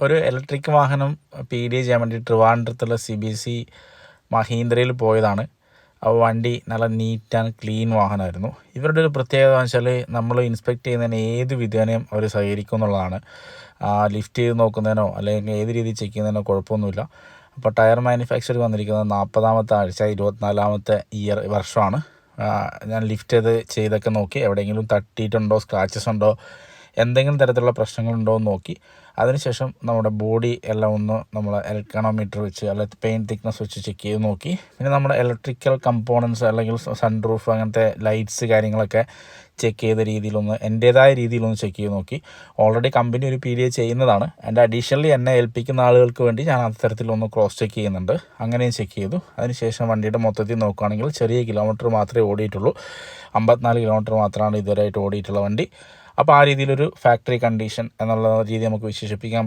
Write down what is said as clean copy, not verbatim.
ഒരു ഇലക്ട്രിക് വാഹനം PDA ചെയ്യാൻ വേണ്ടി ട്രിവാൻഡ്രത്തുള്ള CBC മഹീന്ദ്രയിൽ പോയതാണ്. അപ്പോൾ വണ്ടി നല്ല നീറ്റ് ആൻഡ് ക്ലീൻ വാഹനമായിരുന്നു. ഇവരുടെ ഒരു പ്രത്യേകത എന്ന് വെച്ചാൽ നമ്മൾ ഇൻസ്പെക്ട് ചെയ്യുന്നതിന് ഏത് വിധേനയും അവർ സഹകരിക്കും എന്നുള്ളതാണ്. ലിഫ്റ്റ് ചെയ്ത് നോക്കുന്നതിനോ അല്ലെങ്കിൽ ഏത് രീതിയിൽ ചെക്ക് ചെയ്യുന്നതിനോ കുഴപ്പമൊന്നുമില്ല. അപ്പോൾ ടയർ മാനുഫാക്ചർ വന്നിരിക്കുന്നത് 40ാമത്തെ ആഴ്ച 24ാമത്തെ വർഷമാണ്. ഞാൻ ലിഫ്റ്റ് ചെയ്തൊക്കെ നോക്കി, എവിടെയെങ്കിലും തട്ടിയിട്ടുണ്ടോ, സ്ക്രാച്ചസ് ഉണ്ടോ, എന്തെങ്കിലും തരത്തിലുള്ള പ്രശ്നങ്ങളുണ്ടോ എന്ന് നോക്കി. അതിനുശേഷം നമ്മുടെ ബോഡി എല്ലാം ഒന്ന് നമ്മൾ എലക്ട്രോമീറ്റർ വെച്ച് അല്ലെങ്കിൽ പെയിൻറ്റ് തിക്നെസ് വെച്ച് ചെക്ക് ചെയ്ത് നോക്കി. പിന്നെ നമ്മുടെ ഇലക്ട്രിക്കൽ കമ്പോണൻസ് അല്ലെങ്കിൽ സൺറൂഫ് അങ്ങനത്തെ ലൈറ്റ്സ് കാര്യങ്ങളൊക്കെ ചെക്ക് ചെയ്ത രീതിയിലൊന്ന് എൻ്റേതായ രീതിയിലൊന്ന് ചെക്ക് ചെയ്ത് നോക്കി. ഓൾറെഡി കമ്പനി ഒരു PDA ചെയ്യുന്നതാണ്. എൻ്റെ അഡീഷണലി എന്നെ ഏൽപ്പിക്കുന്ന ആളുകൾക്ക് വേണ്ടി ഞാൻ അത്തരത്തിലൊന്ന് ക്രോസ് ചെക്ക് ചെയ്യുന്നുണ്ട്. അങ്ങനെയും ചെക്ക് ചെയ്തു. അതിനുശേഷം വണ്ടിയുടെ മൊത്തത്തിൽ നോക്കുകയാണെങ്കിൽ ചെറിയ കിലോമീറ്റർ മാത്രമേ ഓടിയിട്ടുള്ളൂ. 54 കിലോമീറ്റർ മാത്രമാണ് ഇതുവരെയായിട്ട് ഓടിയിട്ടുള്ള വണ്ടി. അപ്പോൾ ആ രീതിയിലൊരു ഫാക്ടറി കണ്ടീഷൻ എന്നുള്ള രീതി നമുക്ക് വിശേഷിപ്പിക്കാം.